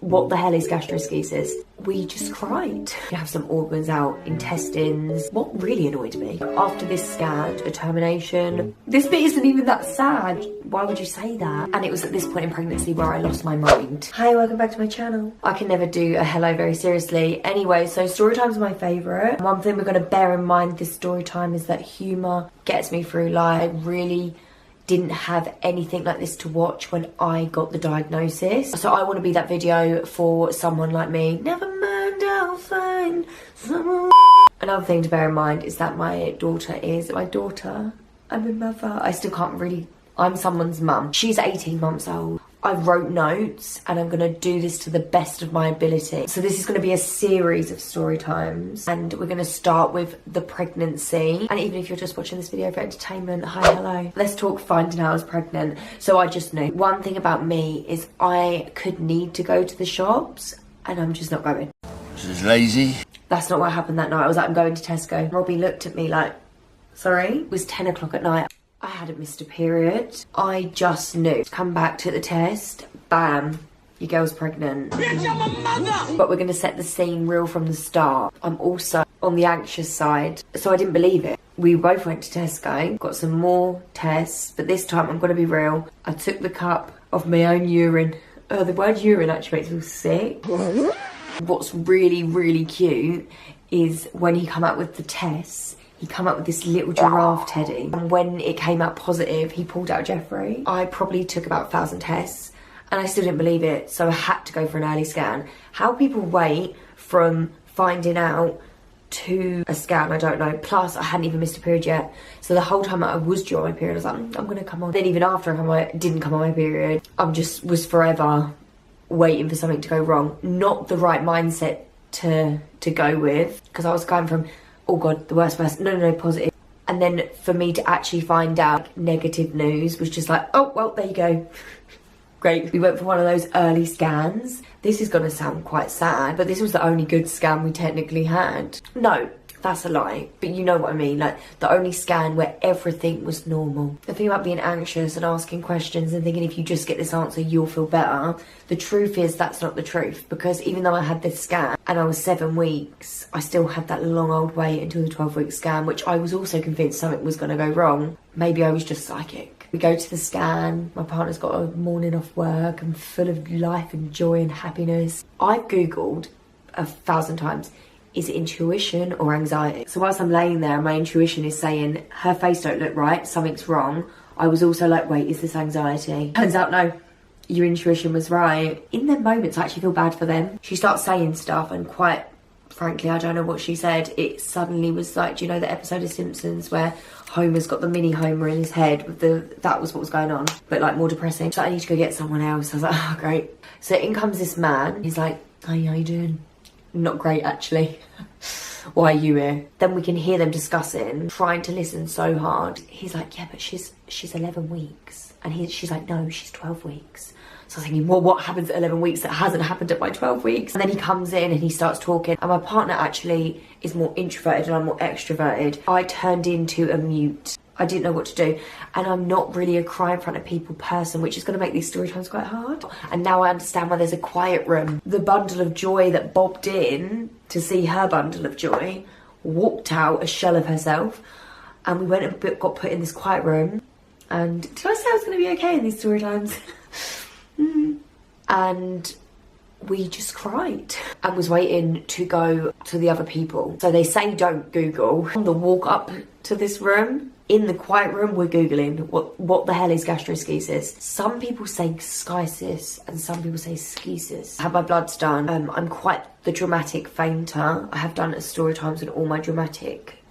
What the hell is gastroschisis? We just cried. You have some organs out, intestines. What really annoyed me, after this scan, determination, this bit isn't even that sad. Why would you say that? And it was at this point in pregnancy where I lost my mind. Hi, welcome back to my channel. I can never do a hello very seriously. Anyway, so story time's my favourite. One thing we're going to bear in mind this story time is that humour gets me through life. I really didn't have anything like this to watch when I got the diagnosis. So I want to be that video for someone like me. Never mind, I'll find someone. Another thing to bear in mind is that my daughter is my daughter. I'm a mother. I still can't really, I'm someone's mum. She's 18 months old. I wrote notes and I'm going to do this to the best of my ability. So this is going to be a series of story times and we're going to start with the pregnancy. And even if you're just watching this video for entertainment, hi, hello. Let's talk finding out I was pregnant. So I just knew. One thing about me is I could need to go to the shops and I'm just not going. She's lazy. That's not what happened that night. I was like, I'm going to Tesco. Robbie looked at me like, sorry? It was 10 o'clock at night. I hadn't missed a period. I just knew. Come back to the test, bam, your girl's pregnant. Bitch, I'm a mother! But we're gonna set the scene real from the start. I'm also on the anxious side, so I didn't believe it. We both went to Tesco, got some more tests, but this time I'm gonna be real. I took the cup of my own urine. The word urine actually makes me sick. What's really, really cute is when he come out with the tests, he come up with this little giraffe teddy. And when it came out positive, he pulled out Jeffrey. I probably took about 1,000 tests and I still didn't believe it. So I had to go for an early scan. How people wait from finding out to a scan, I don't know. Plus, I hadn't even missed a period yet. So the whole time I was due on my period, I was like, I'm gonna come on. Then even after I didn't come on my period, was forever waiting for something to go wrong. Not the right mindset to go with. Because I was going from, oh God, the worst person, no, positive. And then for me to actually find out negative news was just like, oh, well, there you go. Great. We went for one of those early scans. This is gonna sound quite sad, but this was the only good scan we technically had. No, that's a lie, but you know what I mean, like the only scan where everything was normal. The thing about being anxious and asking questions and thinking if you just get this answer, you'll feel better. The truth is that's not the truth, because even though I had this scan and I was 7 weeks, I still had that long old wait until the 12-week scan, which I was also convinced something was gonna go wrong. Maybe I was just psychic. We go to the scan, my partner's got a morning off work and full of life and joy and happiness. I've Googled 1,000 times, is it intuition or anxiety? So whilst I'm laying there, my intuition is saying, her face don't look right, something's wrong. I was also like, wait, is this anxiety? Turns out, no, your intuition was right. In them moments, I actually feel bad for them. She starts saying stuff and quite frankly, I don't know what she said. It suddenly was like, do you know the episode of Simpsons where Homer's got the mini Homer in his head with that was what was going on, but like more depressing. So I need to go get someone else. I was like, oh, great. So in comes this man. He's like, hi, how you doing? Not great, actually. Why are you here? Then we can hear them discussing, trying to listen so hard. He's like, yeah, but she's 11 weeks. And she's like, no, she's 12 weeks. So I was thinking, well, what happens at 11 weeks that hasn't happened at my 12 weeks? And then he comes in and he starts talking. And my partner actually is more introverted and I'm more extroverted. I turned into a mute. I didn't know what to do. And I'm not really a cry in front of people person, which is going to make these story times quite hard. And now I understand why there's a quiet room. The bundle of joy that bobbed in to see her bundle of joy walked out a shell of herself. And we went and got put in this quiet room. And did I say I was going to be okay in these story times? And we just cried and was waiting to go to the other people. So they say don't Google. On the walk up to this room, in the quiet room, we're Googling what the hell is gastroschisis. Some people say schisis and some people say schisis. I had my bloods done. I'm quite the dramatic fainter. I have done a story times in all my dramatic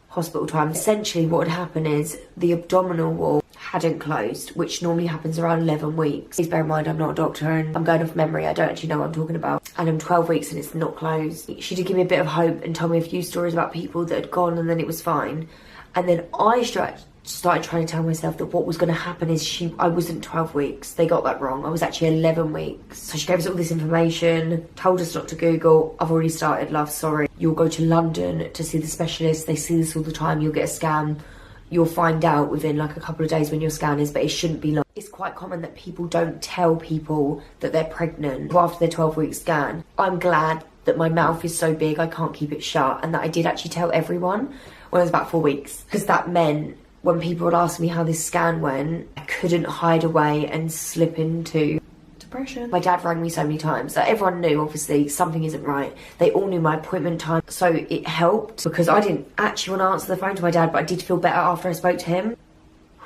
hospital times. Essentially what would happen is the abdominal wall hadn't closed, which normally happens around 11 weeks. Please bear in mind I'm not a doctor and I'm going off memory, I don't actually know what I'm talking about. And I'm 12 weeks and it's not closed. She did give me a bit of hope and told me a few stories about people that had gone and then it was fine. And then I started trying to tell myself that what was going to happen is I wasn't 12 weeks. They got that wrong. I was actually 11 weeks. So she gave us all this information, told us not to Google. I've already started, love, sorry. You'll go to London to see the specialist. They see this all the time. You'll get a scan. you'll find out within like a couple of days when your scan is, but it shouldn't be long. It's quite common that people don't tell people that they're pregnant after their 12-week scan. I'm glad that my mouth is so big I can't keep it shut, and that I did actually tell everyone when I was about 4 weeks, because that meant when people would ask me how this scan went, I couldn't hide away and slip into depression. My dad rang me so many times that everyone knew, obviously, something isn't right. They all knew my appointment time, so it helped because I didn't actually want to answer the phone to my dad, but I did feel better after I spoke to him.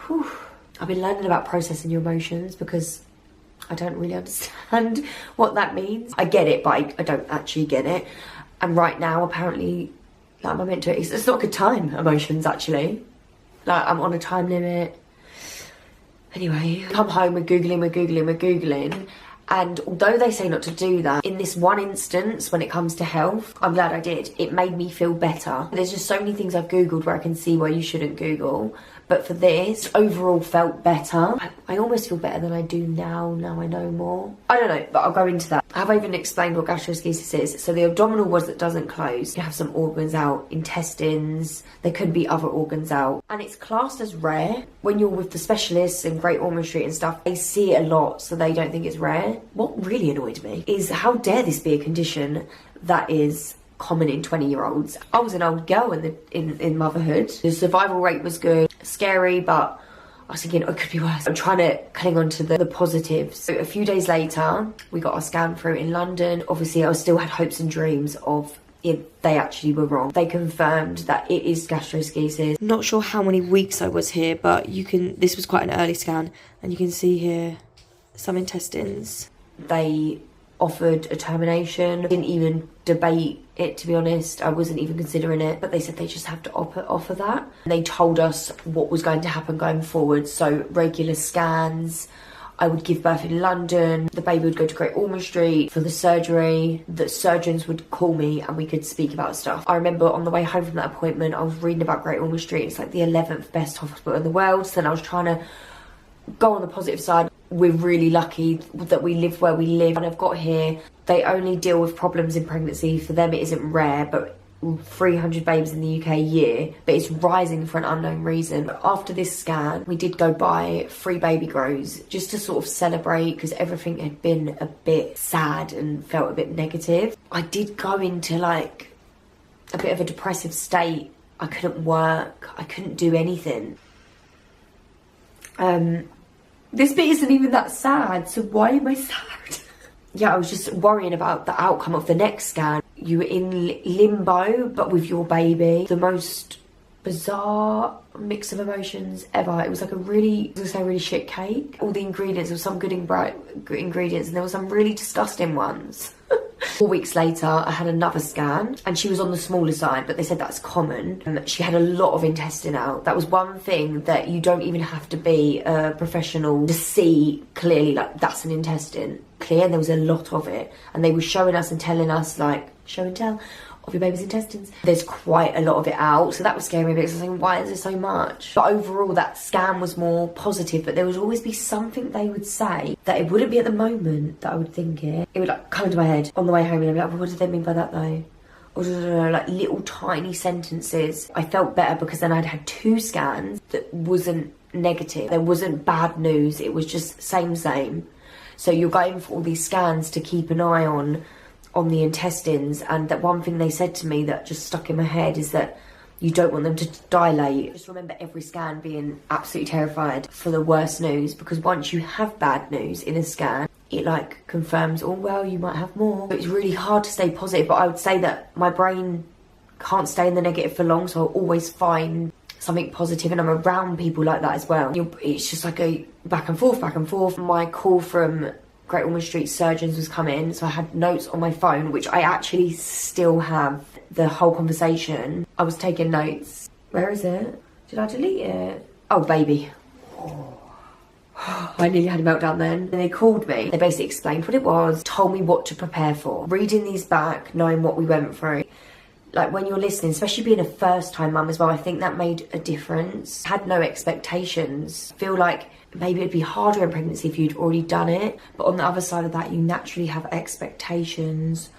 Whew. I've been learning about processing your emotions because I don't really understand what that means. I get it, but I don't actually get it. And right now, apparently, like, am I meant to? It's not a good time, emotions, actually. Like, I'm on a time limit. Anyway, come home, we're Googling. And although they say not to do that, in this one instance, when it comes to health, I'm glad I did. It made me feel better. There's just so many things I've Googled where I can see why you shouldn't Google. But for this, overall felt better. I almost feel better than I do now I know more. I don't know, but I'll go into that. Have I even explained what gastroschisis is? So the abdominal wall that doesn't close. You have some organs out, intestines, there could be other organs out. And it's classed as rare. When you're with the specialists in Great Ormond Street and stuff, they see it a lot, so they don't think it's rare. What really annoyed me is how dare this be a condition that is common in 20-year-olds. I was an old girl in motherhood. The survival rate was good, scary, but I was thinking, oh, it could be worse. I'm trying to cling on to the positives. So a few days later, we got our scan through in London. Obviously, I still had hopes and dreams of if they actually were wrong. They confirmed that it is gastroschisis. Not sure how many weeks I was here, but this was quite an early scan, and you can see here some intestines. They offered a termination. Didn't even debate it, to be honest. I wasn't even considering it, but they said they just have to offer that. And they told us what was going to happen going forward. So regular scans, I would give birth in London, the baby would go to Great Ormond Street for the surgery, the surgeons would call me and we could speak about stuff. I remember on the way home from that appointment, I was reading about Great Ormond Street. It's like the 11th best hospital in the world. So then I was trying to go on the positive side. We're really lucky that we live where we live, and I've got here. They only deal with problems in pregnancy. For them, it isn't rare, but 300 babies in the UK a year, but it's rising for an unknown reason. But after this scan, we did go buy 3 baby grows just to sort of celebrate, because everything had been a bit sad and felt a bit negative. I did go into like a bit of a depressive state. I couldn't work, I couldn't do anything. This bit isn't even that sad, so why am I sad? Yeah, I was just worrying about the outcome of the next scan. You were in limbo, but with your baby. The most bizarre mix of emotions ever. It was like really shit cake. All the ingredients, there were some good ingredients, and there were some really disgusting ones. 4 weeks later, I had another scan, and she was on the smaller side, but they said that's common. She had a lot of intestine out. That was one thing that you don't even have to be a professional to see clearly, like, that's an intestine. Clear, and there was a lot of it. And they were showing us and telling us, like, show and tell of your baby's intestines. There's quite a lot of it out, so that was scary because I was thinking, why is there so much? But overall, that scan was more positive, but there would always be something they would say that it wouldn't be at the moment that I would think it. It would like come into my head on the way home, and I'd be like, well, what did they mean by that though? Or like little tiny sentences. I felt better because then I'd had 2 scans that wasn't negative. There wasn't bad news, it was just same. So you're going for all these scans to keep an eye on the intestines, and that one thing they said to me that just stuck in my head is that you don't want them to dilate. Just remember every scan being absolutely terrified for the worst news, because once you have bad news in a scan, it like confirms, oh well, you might have more. It's really hard to stay positive, but I would say that my brain can't stay in the negative for long, so I'll always find something positive, and I'm around people like that as well. It's just like a back and forth. My call from Great Ormond Street surgeons was coming, so I had notes on my phone, which I actually still have the whole conversation. I was taking notes. Where is it? Did I delete it? Oh, baby. I nearly had a meltdown then. And they called me. They basically explained what it was, told me what to prepare for. Reading these back, knowing what we went through. Like when you're listening, especially being a first time mum as well, I think that made a difference. Had no expectations. Feel like maybe it'd be harder in pregnancy if you'd already done it. But on the other side of that, you naturally have expectations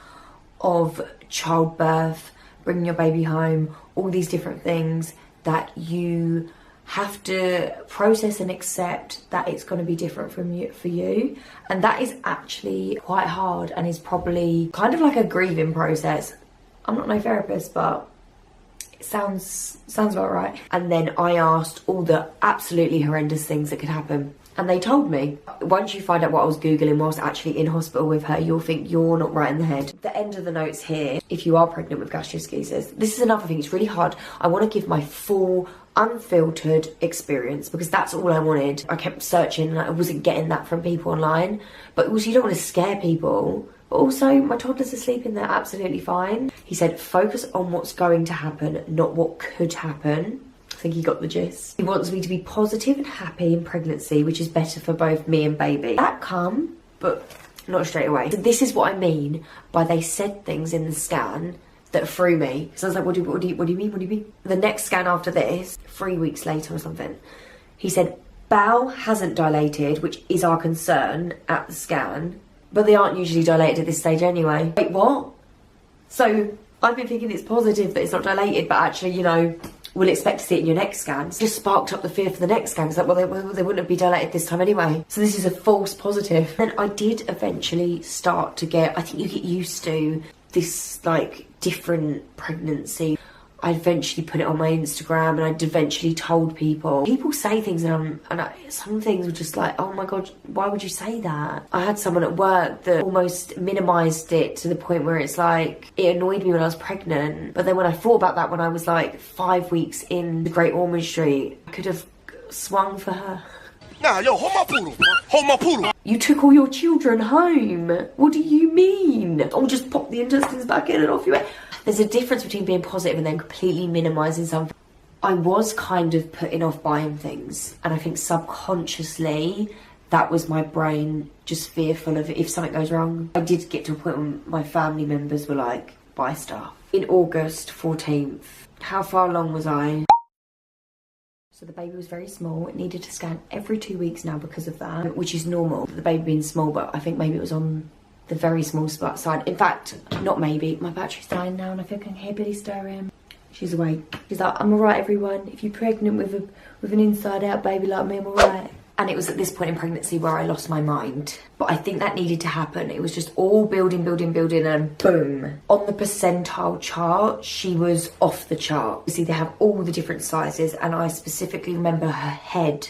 of childbirth, bringing your baby home, all these different things that you have to process and accept that it's going to be different for you, and that is actually quite hard and is probably kind of like a grieving process. I'm not no therapist, but it sounds about right. And then I asked all the absolutely horrendous things that could happen, and they told me. Once you find out what I was googling whilst actually in hospital with her, you'll think you're not right in the head. The end of the notes here, if you are pregnant with gastroschisis, this is another thing, it's really hard. I want to give my full unfiltered experience because that's all I wanted. I kept searching and I wasn't getting that from people online, but also you don't want to scare people. But also, my toddler's asleep and they're absolutely fine. He said, focus on what's going to happen, not what could happen. I think he got the gist. He wants me to be positive and happy in pregnancy, which is better for both me and baby. That come, but not straight away. So this is what I mean by they said things in the scan that threw me. So I was like, what do you mean? The next scan after this, 3 weeks later or something, he said, bowel hasn't dilated, which is our concern at the scan, but they aren't usually dilated at this stage anyway. Wait, what? So I've been thinking it's positive that it's not dilated, but actually, you know, we'll expect to see it in your next scan. Just sparked up the fear for the next scan. It's like, well, they wouldn't be dilated this time anyway. So this is a false positive. Then I did eventually start to get, I think you get used to this like different pregnancy. I eventually put it on my Instagram and I'd eventually told people. People say things some things were just like, oh my God, why would you say that? I had someone at work that almost minimised it to the point where it's like, it annoyed me when I was pregnant. But then when I thought about that when I was like 5 weeks in the Great Ormond Street, I could have swung for her. Nah, yo, hold my poodle. Hold my poodle. You took all your children home. What do you mean? Oh, just pop the intestines back in and off you went. There's a difference between being positive and then completely minimising something. I was kind of putting off buying things, and I think subconsciously that was my brain just fearful of if something goes wrong. I did get to a point when my family members were like, buy stuff. In August 14th, how far along was I? So the baby was very small. It needed to scan every 2 weeks now because of that, which is normal. The baby being small, but I think maybe it was on the very small side. In fact, not maybe. My battery's dying now and I think I can hear Billy stirring. She's awake. She's like, I'm alright everyone. If you're pregnant with an inside out baby like me, I'm alright. And it was at this point in pregnancy where I lost my mind. But I think that needed to happen. It was just all building and boom. On the percentile chart, she was off the chart. You see, they have all the different sizes and I specifically remember her head.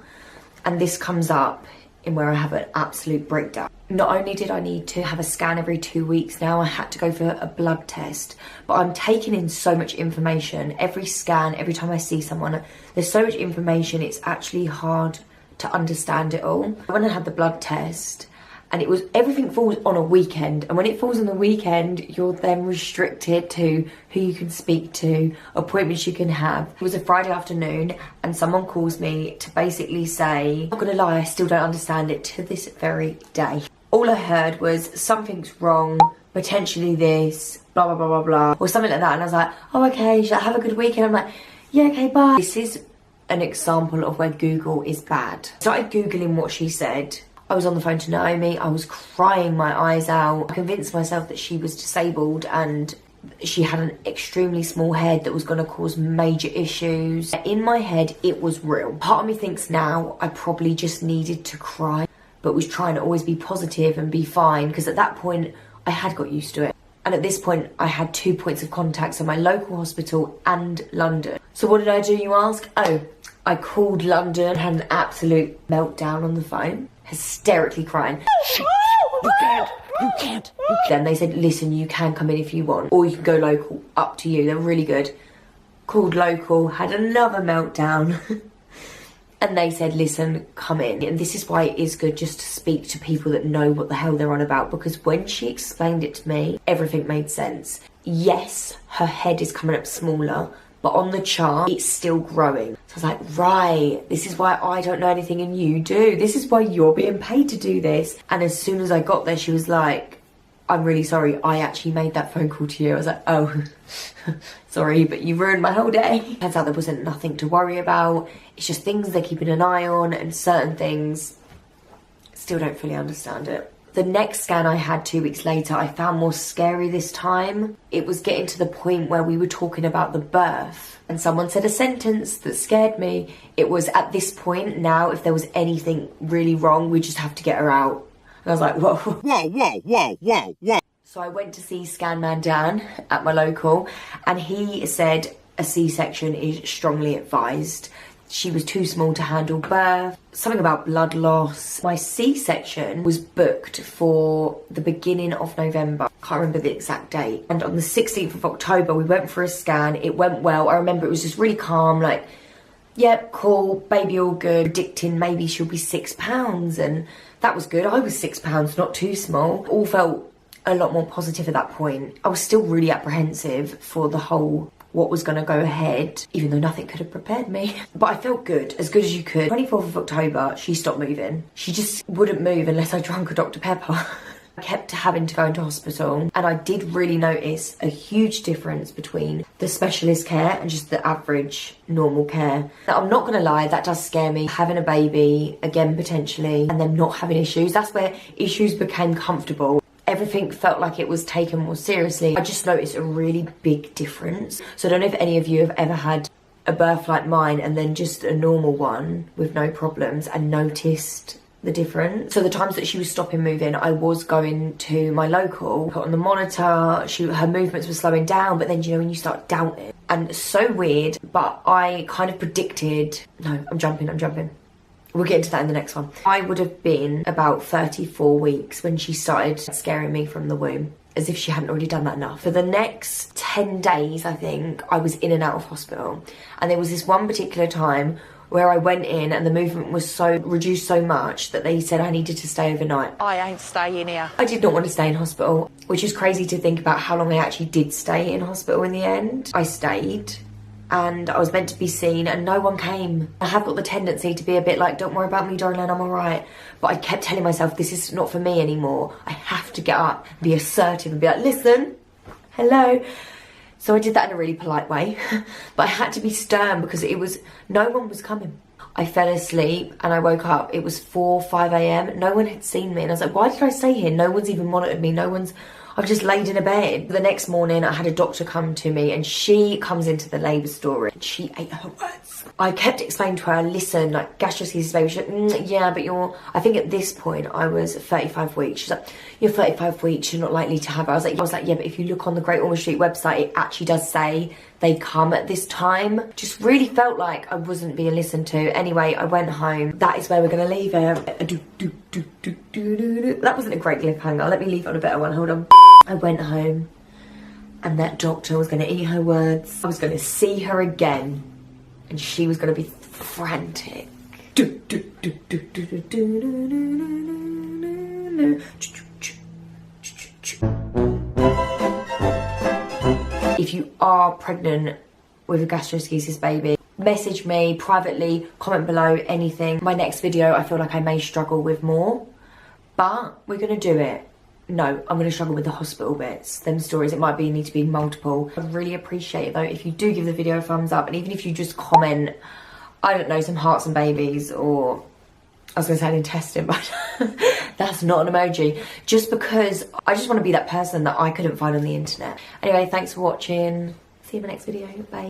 And this comes up in where I have an absolute breakdown. Not only did I need to have a scan every 2 weeks now, I had to go for a blood test, but I'm taking in so much information. Every scan, every time I see someone, there's so much information, it's actually hard to understand it all. I went and had the blood test, and it was, everything falls on a weekend, and when it falls on the weekend, you're then restricted to who you can speak to, appointments you can have. It was a Friday afternoon, and someone calls me to basically say, I'm not gonna lie, I still don't understand it to this very day. All I heard was, something's wrong, potentially this, blah, blah, blah, blah, blah, or something like that. And I was like, oh, okay, should I have a good weekend? I'm like, yeah, okay, bye. This is an example of where Google is bad. I started Googling what she said. I was on the phone to Naomi, I was crying my eyes out. I convinced myself that she was disabled and she had an extremely small head that was going to cause major issues. In my head, it was real. Part of me thinks now I probably just needed to cry, but was trying to always be positive and be fine, because at that point I had got used to it. And at this point I had 2 points of contact, so my local hospital and London. So what did I do, you ask? Oh, I called London, had an absolute meltdown on the phone, hysterically crying. You can't. Then they said, listen, you can come in if you want, or you can go local, up to you. They're really good. Called local, had another meltdown. And they said, listen, come in. And this is why it is good just to speak to people that know what the hell they're on about, because when she explained it to me, everything made sense. Yes, her head is coming up smaller, but on the chart, it's still growing. So I was like, right, this is why I don't know anything and you do. This is why you're being paid to do this. And as soon as I got there, she was like, I'm really sorry, I actually made that phone call to you. I was like, oh, sorry, but you ruined my whole day. Turns out there wasn't nothing to worry about. It's just things they're keeping an eye on, and certain things, still don't fully understand it. The next scan I had 2 weeks later, I found more scary this time. It was getting to the point where we were talking about the birth and someone said a sentence that scared me. It was at this point now, if there was anything really wrong, we just have to get her out. And I was like, whoa. Whoa, whoa, whoa, whoa, whoa. So I went to see Scan Man Dan at my local and he said a C-section is strongly advised. She was too small to handle birth, something about blood loss. My C-section was booked for the beginning of November. Can't remember the exact date. And on the 16th of October, we went for a scan. It went well. I remember it was just really calm, like, yep, cool, baby all good. Predicting maybe she'll be 6 pounds. And that was good. I was 6 pounds, not too small. All felt a lot more positive at that point. I was still really apprehensive for the whole what was going to go ahead, even though nothing could have prepared me. But I felt good, as good as you could. 24th of October, she stopped moving. She just wouldn't move unless I drank a Dr. Pepper. I kept having to go into hospital, and I did really notice a huge difference between the specialist care and just the average normal care. Now, I'm not going to lie, that does scare me. Having a baby, again potentially, and then not having issues, that's where issues became comfortable. Everything felt like it was taken more seriously. I just noticed a really big difference. So I don't know if any of you have ever had a birth like mine and then just a normal one with no problems and noticed the difference. So the times that she was stopping moving, I was going to my local, put on the monitor, her movements were slowing down, but then, you know, when you start doubting. And so weird, but I kind of predicted, no, I'm jumping. We'll get into that in the next one. I would have been about 34 weeks when she started scaring me from the womb, as if she hadn't already done that enough. For the next 10 days, I think, I was in and out of hospital. And there was this one particular time where I went in and the movement was so reduced so much that they said I needed to stay overnight. I ain't staying here. I did not want to stay in hospital, which is crazy to think about how long I actually did stay in hospital in the end. I stayed. And I was meant to be seen and no one came. I have got the tendency to be a bit like, don't worry about me, darling, I'm all right. But I kept telling myself, this is not for me anymore. I have to get up, be assertive and be like, listen, hello. So I did that in a really polite way. But I had to be stern because no one was coming. I fell asleep and I woke up. It was 4, 5 a.m. No one had seen me. And I was like, why did I stay here? No one's even monitored me. I've just laid in a bed. The next morning, I had a doctor come to me and she comes into the labour story and she ate her words. I kept explaining to her, listen, like, gastroschisis baby. She's like, yeah, but I think at this point, I was 35 weeks. She's like, you're 35 weeks, you're not likely to have it. I was like, yeah, but if you look on the Great Ormond Street website, it actually does say they come at this time. Just really felt like I wasn't being listened to. Anyway, I went home. That is where we're going to leave her. That wasn't a great cliffhanger. Let me leave it on a better one. Hold on. I went home and that doctor was going to eat her words. I was going to see her again and she was going to be frantic. If you are pregnant with a gastroschisis baby, message me privately, comment below, anything. My next video, I feel like I may struggle with more, but we're going to do it. No, I'm going to struggle with the hospital bits, them stories. It might need to be multiple. I really appreciate it though if you do give the video a thumbs up, and even if you just comment, I don't know, some hearts and babies, or I was going to say an intestine, but that's not an emoji. Just because I just want to be that person that I couldn't find on the internet. Anyway, thanks for watching. See you in my next video. Bye.